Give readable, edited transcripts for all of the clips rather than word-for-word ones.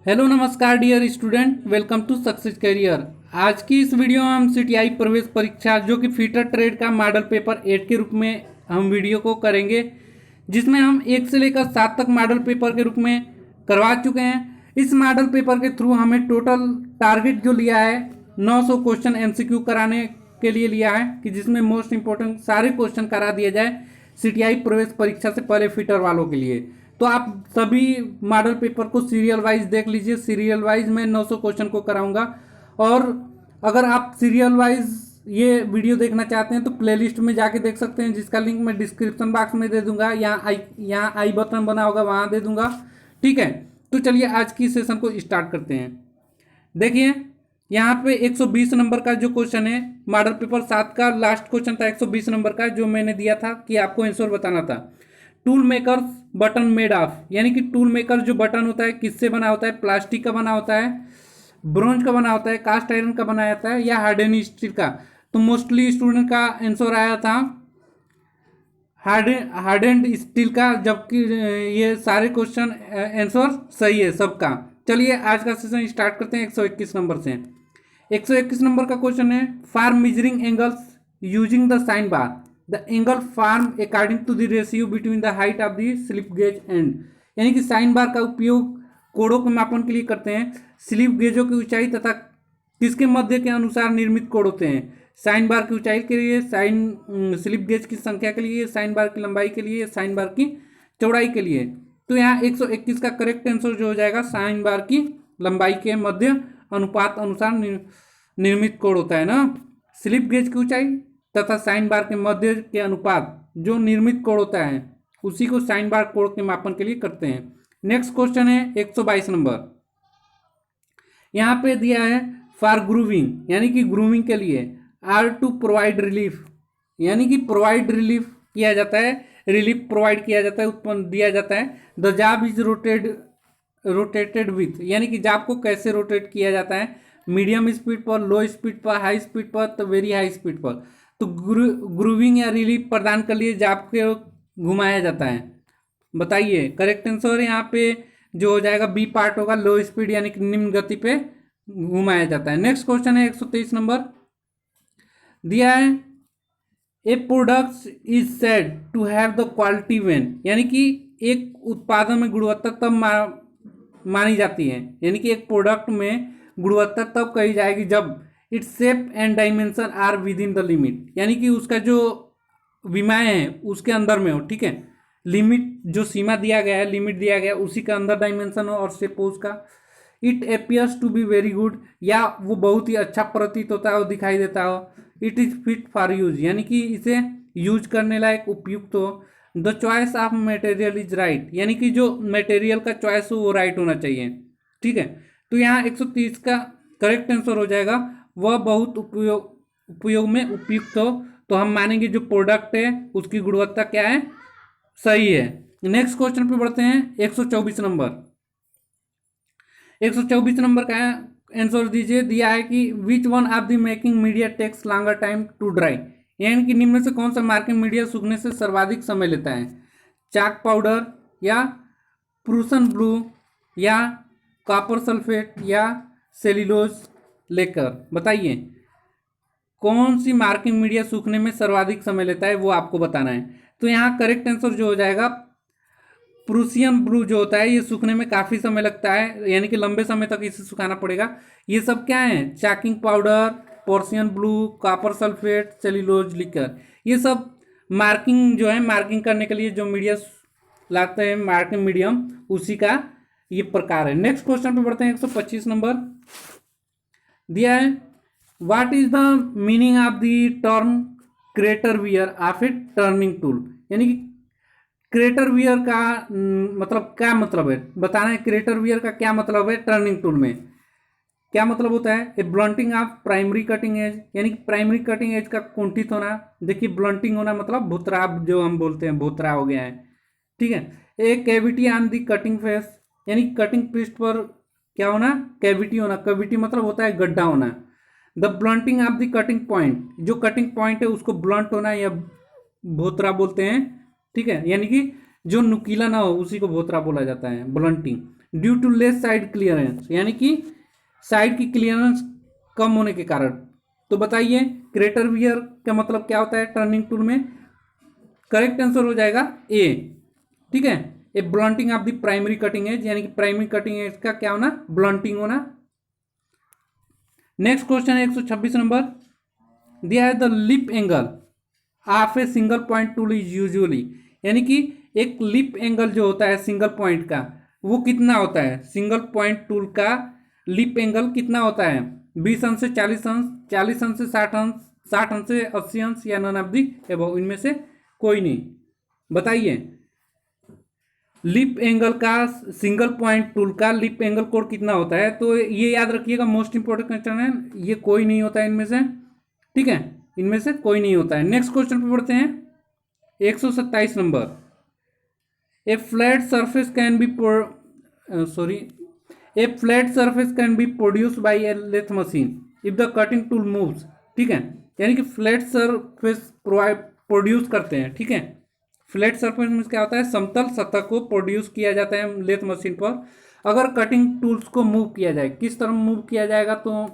Hello नमस्कार dear student, welcome to success career. आज की इस वीडियो में हम सीटीआई प्रवेश परीक्षा जो कि फीटर ट्रेड का मॉडल पेपर 8 के रूप में हम वीडियो को करेंगे, जिसमें हम 1 से लेकर 7 तक मॉडल पेपर के रूप में करवा चुके हैं। इस मॉडल पेपर के थ्रू हमें टोटल टारगेट जो लिया है 900 क्वेश्चन एमसीक्यू कराने के लिए लिया है, कि जिसमें मोस्ट इंपॉर्टेंट सारे क्वेश्चन करा दिए जाए सीटीआई प्रवेश परीक्षा से पहले फीटर वालों के लिए। तो आप सभी मॉडल पेपर को सीरियल वाइज देख लीजिए। सीरियल वाइज मैं 900 क्वेश्चन को कराऊंगा, और अगर आप सीरियल वाइज ये वीडियो देखना चाहते हैं तो प्लेलिस्ट में जाके देख सकते हैं, जिसका लिंक मैं डिस्क्रिप्शन बॉक्स में दे दूंगा, यहाँ आई बटन बना होगा वहाँ दे दूंगा। ठीक है, तो चलिए आज की सेशन को स्टार्ट करते हैं। देखिए यहाँ पे 120 नंबर का जो क्वेश्चन है, मॉडल पेपर 7 का लास्ट क्वेश्चन था 120 नंबर का, जो मैंने दिया था कि आपको आंसर बताना था। Tool maker button made of, यानी कि टूल मेकर जो बटन होता है किससे बना होता है? प्लास्टिक का बना होता है, ब्रोंज का बना होता है, कास्ट आयरन का बनाया जाता है, या हार्डन स्टील का? तो मोस्टली स्टूडेंट का आंसर आया था हार्डन स्टील का, जबकि ये सारे क्वेश्चन आंसर सही है सबका। चलिए आज का सेशन स्टार्ट करते हैं 121 नंबर से। 121 नंबर का क्वेश्चन है, for measuring angles using the sine bar the angle form according to the ratio between the height of the slip gauge and. यानी कि साइन बार का उपयोग कोणों के मापन के लिए करते हैं। स्लिप गेजों की ऊंचाई तथा किसके मध्य के अनुसार निर्मित कोण होते हैं? साइन बार की ऊंचाई के लिए, साइन स्लिप गेज की संख्या के लिए, साइन बार की लंबाई के लिए, साइन बार की चौड़ाई के लिए। तो यहाँ 121 का करेक्ट आंसर जो हो जाएगा, साइन बार की लंबाई के मध्य अनुपात अनुसार निर्मित कोण होता है ना। स्लिप गेज की ऊंचाई तथा साइन बार के मध्य के अनुपात जो निर्मित कोण होता है, उसी को साइन बार कोण के मापन के लिए करते हैं। नेक्स्ट क्वेश्चन है 122 नंबर। यहाँ पे दिया है फॉर ग्रूविंग, यानी कि ग्रूविंग के लिए आर टू प्रोवाइड रिलीफ, यानी कि प्रोवाइड रिलीफ किया जाता है, रिलीफ प्रोवाइड किया जाता है, उत्पन्न दिया जाता है। द जाब इज रोटेटेड विथ, यानी कि जाब को कैसे रोटेट किया जाता है? मीडियम स्पीड पर, लो स्पीड पर, हाई स्पीड पर, तो वेरी हाई स्पीड पर। तो ग्रूविंग या रिलीफ प्रदान कर लिए जाब को घुमाया जाता है। बताइए करेक्ट आंसर यहाँ पे जो हो जाएगा बी पार्ट होगा, लो स्पीड यानी कि निम्न गति पे घुमाया जाता है। नेक्स्ट क्वेश्चन है 123 नंबर। दिया है a product is said to have the quality when, यानी कि एक उत्पादन में गुणवत्ता तब मानी जाती है, यानी कि एक प्रोडक्ट में गुणवत्ता तब कही जाएगी जब its shape and dimension are within the limit, यानी कि उसका जो विमाएँ हैं उसके अंदर में हो। ठीक है, लिमिट जो सीमा दिया गया है, लिमिट दिया गया है, उसी का अंदर डायमेंशन हो और शेप हो उसका। It appears to be very good, या वो बहुत ही अच्छा प्रतीत होता है और दिखाई देता हो। It is fit for use, यानी कि इसे यूज करने लायक उपयुक्त हो। The choice of material is right, यानी कि जो मटेरियल का चॉइस हो वो राइट होना चाहिए। ठीक है, तो यहाँ 130 का करेक्ट आंसर हो जाएगा वह बहुत उपयोग में उपयुक्त हो। तो हम मानेंगे जो प्रोडक्ट है उसकी गुणवत्ता क्या है, सही है। नेक्स्ट क्वेश्चन पे बढ़ते हैं 124 नंबर। 124 नंबर का आंसर दीजिए। दिया है कि which one of the making media takes longer time to dry, यानी कि निम्न से कौन सा मार्किंग मीडिया सूखने से सर्वाधिक समय लेता है? चाक पाउडर, या प्रूसन ब्लू, या कॉपर सल्फेट, या सेल्यूलोज लेकर? बताइए कौन सी मार्किंग मीडिया सूखने में सर्वाधिक समय लेता है, वो आपको बताना है। तो यहाँ करेक्ट आंसर जो हो जाएगा प्रूसियन ब्लू जो होता है, ये सूखने में काफ़ी समय लगता है, यानी कि लंबे समय तक इसे सुखाना पड़ेगा। ये सब क्या है? Chalking powder, Prussian blue, copper sulphate, cellulose liquor, ये सब मार्किंग जो है, मार्किंग करने के लिए जो मीडिया लाते हैं, मार्किंग मीडियम, उसी का ये प्रकार है। नेक्स्ट क्वेश्चन पे बढ़ते हैं 125 नंबर। दिया है what is the meaning of the term crater wear off A turning tool, यानी कि क्रेटर वियर का मतलब क्या मतलब है, बताना है। क्रेटर वियर का क्या मतलब है टर्निंग टूल में, क्या मतलब होता है? A blunting of primary cutting edge, यानी कि प्राइमरी कटिंग एज का कुंठित होना। देखिए ब्लंटिंग होना मतलब भुतराव, जो हम बोलते हैं भुतरा हो गया है। ठीक है, a cavity on the cutting face, यानी कटिंग पृष्ठ पर क्या होना? कैविटी होना। कैविटी मतलब होता है गड्ढा होना। The blunting of the cutting point, जो कटिंग पॉइंट है उसको ब्लंट होना या भोतरा बोलते हैं। ठीक है, यानी कि जो नुकीला ना हो उसी को भोतरा बोला जाता है, blunting. Due to less side clearance, यानी कि साइड की क्लियरेंस कम होने के कारण। तो बताइए क्रेटर वियर का मतलब क्या होता है टर्निंग टूल में? करेक्ट आंसर हो जाएगा ए। ठीक है, a blunting of the primary cutting edge, यानी कि प्राइमरी कटिंग एज का क्या होना? ब्लंटिंग होना। नेक्स्ट क्वेश्चन है 126 नंबर, दिया है the lip angle of a single point tool is usually, यानी कि एक लिप एंगल जो होता है सिंगल पॉइंट का वो कितना होता है? सिंगल पॉइंट टूल का लिप एंगल कितना होता है? 20 अंश से 40 अंश, 40 अंश से 60 अंश, 60 अंश से 80 अंश, या नन ऑफ दी अबव, इनमें से कोई नहीं। बताइए लिप एंगल का, सिंगल पॉइंट टूल का लिप एंगल कोण कितना होता है? तो ये याद रखिएगा, मोस्ट इंपॉर्टेंट क्वेश्चन है ये, कोई नहीं होता है इनमें से। ठीक है, इनमें से कोई नहीं होता है। नेक्स्ट क्वेश्चन पे बढ़ते हैं 127 number, a flat surface can be a flat surface can be produce by a lathe machine if the cutting tool moves. ठीक है, यानी कि फ्लैट सरफेस प्रोड्यूस करते हैं। ठीक है, फ्लैट सरफेस में क्या होता है? समतल सतह को प्रोड्यूस किया जाता है लेथ मशीन पर अगर कटिंग टूल्स को मूव किया जाए। किस तरह मूव किया जाएगा तो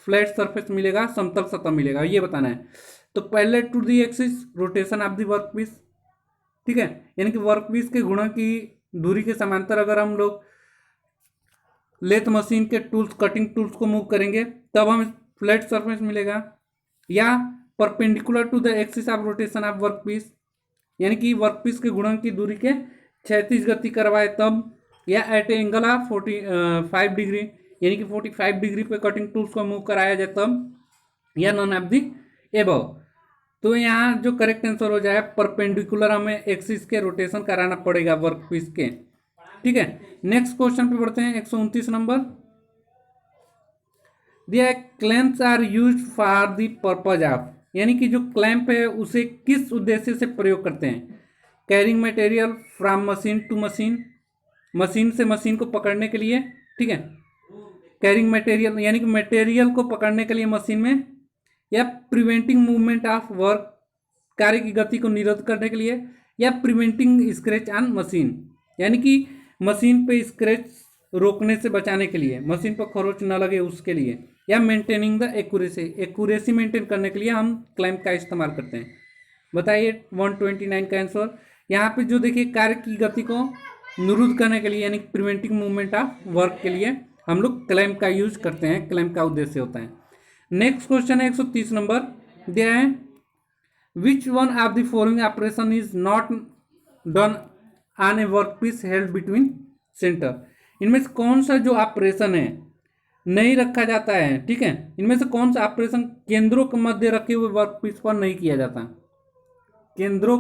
फ्लैट सरफेस मिलेगा, समतल सतह मिलेगा, ये बताना है। तो पहले to the axis rotation of the work piece. ठीक है, यानी कि वर्क पीस के गुणा की दूरी के समांतर अगर हम लोग लेथ मशीन के टूल्स, कटिंग टूल्स को मूव करेंगे तब हमें फ्लैट सरफेस मिलेगा। या perpendicular to the axis of rotation of work piece, यानी कि वर्क पीस के गुणन की दूरी के क्षैतिज गति करवाए तब। या एट एंगल ऑफ 45 डिग्री, यानी कि 45 डिग्री पे कटिंग टूल्स को मूव कराया जाए तब। या नन ऑफ दी एबव। तो यहाँ जो करेक्ट आंसर हो जाए परपेंडिकुलर हमें एक्सिस के रोटेशन कराना पड़ेगा वर्क पीस के। ठीक है, नेक्स्ट क्वेश्चन पे बढ़ते हैं 129 नंबर, दिया clamps are used for the purpose of, यानी कि जो क्लैंप है उसे किस उद्देश्य से प्रयोग करते हैं? Carrying material from machine to machine, machine से मशीन को पकड़ने के लिए। ठीक है, कैरिंग मटेरियल यानी कि मटेरियल को पकड़ने के लिए मशीन में। या प्रिवेंटिंग मूवमेंट ऑफ वर्क, कार्य की गति को निरोध करने के लिए। या प्रिवेंटिंग स्क्रैच ऑन मशीन, यानी कि मशीन पे स्क्रैच रोकने से बचाने के लिए, मशीन पर खरोच न लगे उसके लिए। या maintaining the accuracy, accuracy maintain करने के लिए हम क्लैंप का इस्तेमाल करते हैं। बताइए 129 का आंसर। यहाँ पे जो देखिए कार्य की गति को निरुद्ध करने के लिए यानी प्रिवेंटिंग मूवमेंट ऑफ वर्क के लिए हम लोग क्लैंप का यूज करते हैं, क्लैंप का उद्देश्य होता है। नेक्स्ट क्वेश्चन है 130 नंबर, दिया है which one of the following operation is not done on a work piece held between centre, इनमें से कौन सा जो ऑपरेशन है नहीं रखा जाता है? ठीक है, इनमें से कौन सा ऑपरेशन केंद्रों के मध्य रखे हुए वर्क पीस पर नहीं किया जाता? केंद्रों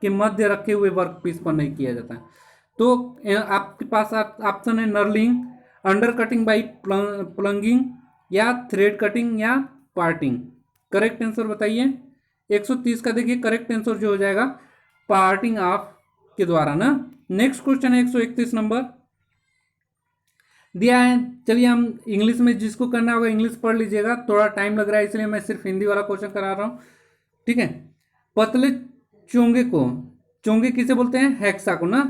के मध्य रखे हुए वर्क पीस पर नहीं किया जाता। तो आपके पास ऑप्शन है नर्लिंग, अंडर कटिंग बाई प्लंगिंग, या थ्रेड कटिंग, या पार्टिंग। करेक्ट आंसर बताइए 130 का। देखिए करेक्ट आंसर जो हो जाएगा पार्टिंग ऑफ के द्वारा ना। नेक्स्ट क्वेश्चन है 131 नंबर, दिया है, चलिए हम इंग्लिश में जिसको करना होगा इंग्लिश पढ़ लीजिएगा, थोड़ा टाइम लग रहा है इसलिए मैं सिर्फ हिंदी वाला क्वेश्चन करा रहा हूँ। ठीक है, पतले चोंगे को, चोंगे किसे बोलते हैं? हेक्सा को ना,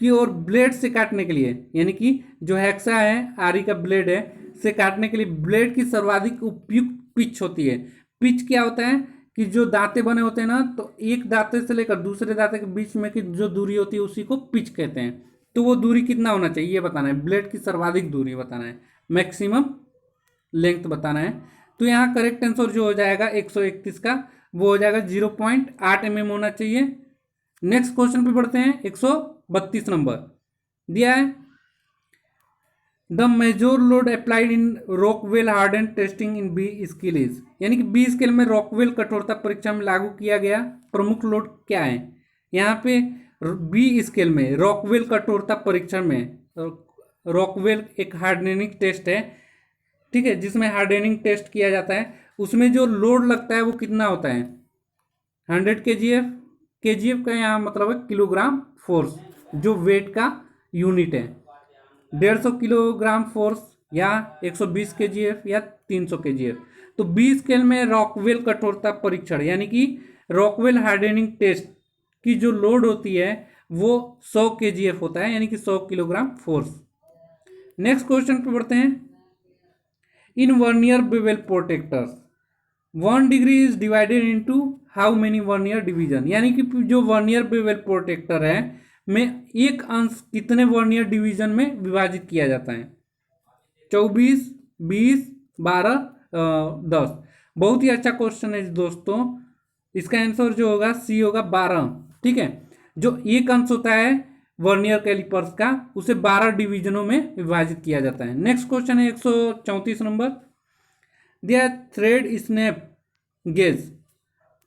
की और ब्लेड से काटने के लिए, यानी कि जो हेक्सा है आरी का ब्लेड है से काटने के लिए ब्लेड की सर्वाधिक उपयुक्त पिच होती है। पिच क्या होता है कि जो दांते बने होते हैं ना, तो एक दांते से लेकर दूसरे दांते के बीच में की जो दूरी होती है उसी को पिच कहते हैं। तो वो दूरी कितना होना चाहिए ये बताना है, ब्लेड की सर्वाधिक दूरी बताना है, मैक्सिमम लेंथ बताना है। तो यहाँ करेक्ट आंसर जो हो जाएगा 131 का वो हो जाएगा 0.8 mm होना चाहिए। नेक्स्ट क्वेश्चन पे बढ़ते हैं 132 नंबर, दिया है the major load applied in Rockwell hardness testing in B scale is, यानी कि बी स्केल में रॉकवेल कठोरता परीक्षा में लागू किया गया प्रमुख लोड क्या है? यहाँ पे बी स्केल में रॉकवेल कठोरता परीक्षण में, रॉकवेल एक हार्डनिंग टेस्ट है, ठीक है, जिसमें हार्डनिंग टेस्ट किया जाता है, उसमें जो लोड लगता है वो कितना होता है? 100 kgf, kgf का यहाँ मतलब है किलोग्राम फोर्स, जो वेट का यूनिट है। 150 किलोग्राम फोर्स, या 120 kgf, या 300 kgf। तो बी स्केल में रॉकवेल कठोरता परीक्षण यानी कि रॉकवेल हार्डनिंग टेस्ट की जो लोड होती है वो 100 kgf होता है, यानी कि 100 किलोग्राम फोर्स। नेक्स्ट क्वेश्चन पे बढ़ते हैं। इन vernier bevel protectors 1 degree is divided into how many vernier division, यानी कि जो वर्नियर बेवल प्रोटेक्टर है में एक अंश कितने वर्नियर डिवीजन में विभाजित किया जाता है? 24, 20, 12, 10। बहुत ही अच्छा क्वेश्चन है दोस्तों। इसका आंसर जो होगा सी होगा 12। ठीक है, जो एक अंश होता है वर्नियर कैलिपर्स का उसे 12 डिवीजनों में विभाजित किया जाता है। नेक्स्ट क्वेश्चन है 134 नंबर। दिया thread snap gauge,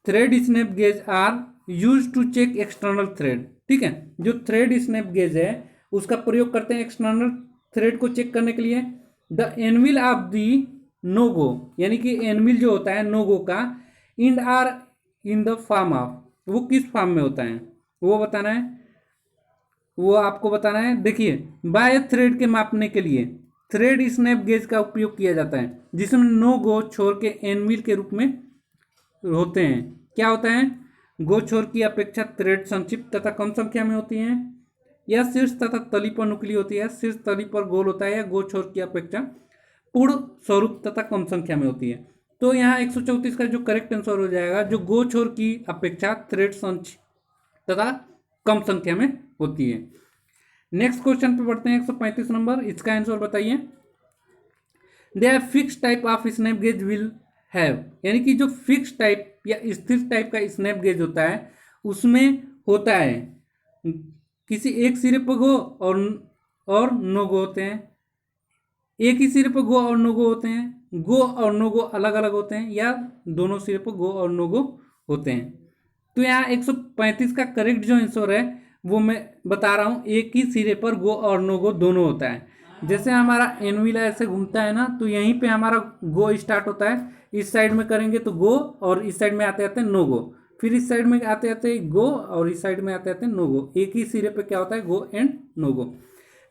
thread snap gauge are use to check external thread. ठीक है, जो थ्रेड स्नैप गेज है उसका प्रयोग करते हैं एक्सटर्नल थ्रेड को चेक करने के लिए। The anvil of the no go, यानी कि एनविल जो होता है नो गो का end are in the form of, वो किस फॉर्म में होता है वो बताना है, वो आपको बताना है। देखिए, बाय थ्रेड के मापने के लिए थ्रेड स्नैप गेज का उपयोग किया जाता है, जिसमें नो गो छोर के एनविल के रूप में होते हैं। क्या होता है? गो छोर की अपेक्षा थ्रेड संक्षिप्त तथा कम संख्या में होती हैं, या शीर्ष तथा तली पर नुकली होती है, शीर्ष तली पर गोल होता है, या गो छोर की अपेक्षा पूर्ण स्वरूप तथा कम संख्या में होती है। तो यहाँ 134 का जो करेक्ट आंसर हो जाएगा, जो गो छोर की अपेक्षा थ्रेड संक्षिप्त तथा कम संख्या में होती है। नेक्स्ट क्वेश्चन पे बढ़ते हैं 135 नंबर। इसका आंसर बताइए। दे fix type of snap gauge will have, यानी कि जो फिक्स टाइप या स्थिर टाइप का स्नैप गेज होता है उसमें होता है किसी एक सिरे पर गो और नो गो होते हैं, एक ही सिरे पर गो और नो गो होते हैं, गो और नो गो अलग अलग होते हैं, या दोनों सिरे पर गो और नो गो होते हैं। तो यहाँ 135 का करेक्ट जो आंसर है वो मैं बता रहा हूँ, एक ही सिरे पर गो और नो गो दोनों होता है। जैसे हमारा एनविल ऐसे घूमता है ना, तो यहीं पे हमारा गो स्टार्ट होता है, इस साइड में करेंगे तो गो, और इस साइड में आते आते नो गो, फिर इस साइड में आते आते गो, और इस साइड में आते आते नो गो। एक ही सिरे पे क्या होता है? Go and no go.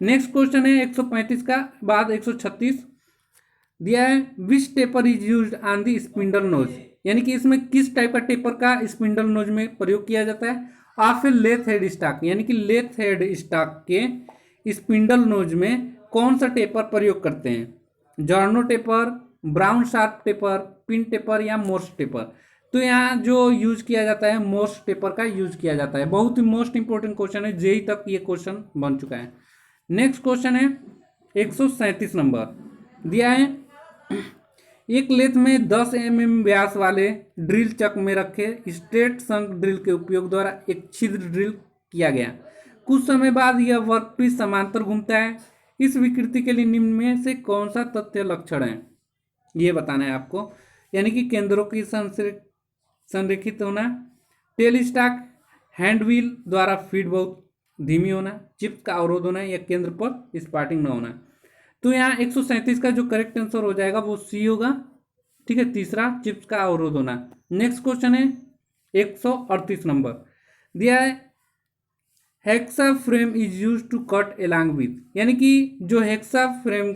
Next question है 135 का बाद 136 दिया है। Which taper is used on the spindle nose, यानी कि इसमें किस टाइप का टेपर का स्पिंडल नोज में प्रयोग किया जाता है? Of a lathe head stock, यानी कि लेथ हेड स्टॉक के स्पिंडल नोज में कौन सा टेपर प्रयोग करते हैं? Jarno taper, Brown Sharpe taper, pin taper, या मोर्स टेपर। तो यहाँ जो यूज किया जाता है मोर्स टेपर का यूज किया जाता है। बहुत ही मोस्ट इंपोर्टेंट क्वेश्चन है, जेई तक ये क्वेश्चन बन चुका है। नेक्स्ट क्वेश्चन है 137 नंबर। दिया है एक लेथ में 10 mm व्यास वाले ड्रिल चक में रखे स्ट्रेट संक ड्रिल के उपयोग द्वारा एक छिद्र ड्रिल किया गया। कुछ समय बाद यह वर्कपीस समांतर घूमता है। इस विकृति के लिए निम्न में से कौन सा तथ्य लक्षण है ये बताना है आपको, यानी कि केंद्रों की संरेखित होना, टेल स्टॉक हैंड व्हील द्वारा फीड बहुत धीमी होना, चिप्स का अवरोध होना, या केंद्र पर स्पार्टिंग न होना। तो यहाँ 137 का जो करेक्ट आंसर हो जाएगा वो सी होगा। ठीक है, तीसरा चिप्स का अवरोध होना। नेक्स्ट क्वेश्चन है 138 नंबर। दिया है hacksaw frame is use to cut along with, यानी कि जो हेक्सा फ्रेम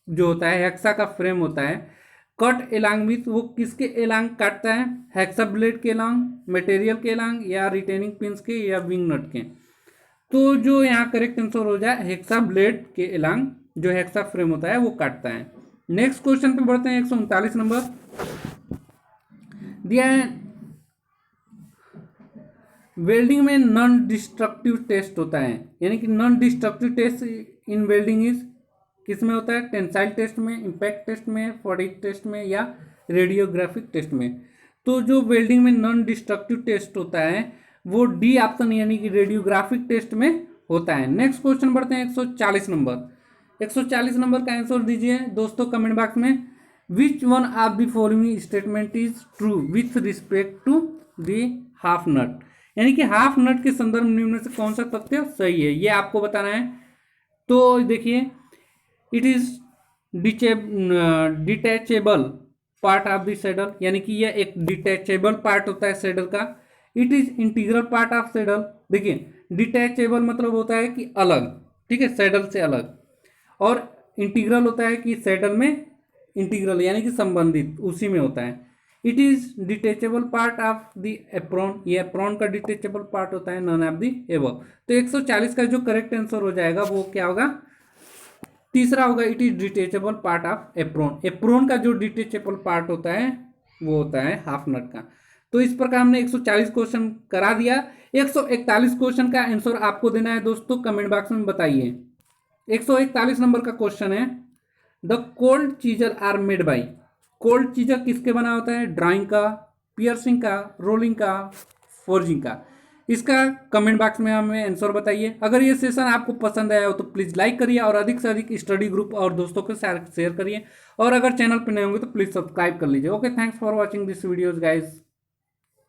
जो होता है, हेक्सा का फ्रेम होता है, कट एलॉन्ग विथ वो किसके एलॉन्ग काटता है? हेक्सा ब्लेड के एलॉन्ग, मटेरियल के एलॉन्ग, या रिटेनिंग पिंस के, या विंग नट के। तो जो यहाँ करेक्ट आंसर हो जाए हेक्सा ब्लेड के एलॉन्ग जो हेक्सा फ्रेम होता है वो काटता है। नेक्स्ट क्वेश्चन पे बढ़ते हैं 139 नंबर। दिया है वेल्डिंग में नॉन डिस्ट्रक्टिव टेस्ट होता है, यानी कि non destructive test in welding is किस में होता है? टेंसाइल टेस्ट में, इम्पैक्ट टेस्ट में, फटीग टेस्ट में, या रेडियोग्राफिक टेस्ट में। तो जो वेल्डिंग में नॉन डिस्ट्रक्टिव टेस्ट होता है वो डी ऑप्शन यानी कि रेडियोग्राफिक टेस्ट में होता है। नेक्स्ट क्वेश्चन बढ़ते हैं 140 नंबर। 140 नंबर का आंसर दीजिए दोस्तों कमेंट बॉक्स में। Which one of the following statement is true with respect to the half nut, यानी कि हाफ नट के संदर्भ में निम्न से कौन सा तथ्य सही है ये आपको बताना है। तो देखिए, it is detachable part of the saddle, यानी कि यह एक डिटैचेबल पार्ट होता है सैडल का। It is integral part of saddle, देखिए डिटैचेबल मतलब होता है कि अलग, ठीक है, सैडल से अलग, और इंटीग्रल होता है कि सैडल में इंटीग्रल यानी कि संबंधित उसी में होता है। It is detachable part of the apron, ये एप्रोन का डिटेचेबल पार्ट होता है, नन ऑफ द एबव। तो 140 का जो करेक्ट आंसर हो जाएगा वो क्या होगा, तीसरा होगा, it is detachable part of apron. Apron का जो डिटेचेबल पार्ट होता है वो होता है हाफ नट का। तो इस प्रकार हमने 140 क्वेश्चन करा दिया। 141 क्वेश्चन का आंसर आपको देना है दोस्तों, कमेंट बॉक्स में बताइए। 141 नंबर का क्वेश्चन है, the cold chisel are made by, cold chisel किसके बना होता है, ड्राइंग का, पियर्सिंग का, रोलिंग का, फोर्जिंग का। इसका कमेंट बॉक्स में हमें आंसर बताइए। अगर ये सेशन आपको पसंद आया हो तो प्लीज़ लाइक करिए और अधिक से अधिक स्टडी ग्रुप और दोस्तों के साथ शेयर करिए, और अगर चैनल पर नए होंगे तो प्लीज़ सब्सक्राइब कर लीजिए। Okay, thanks for watching this videos guys.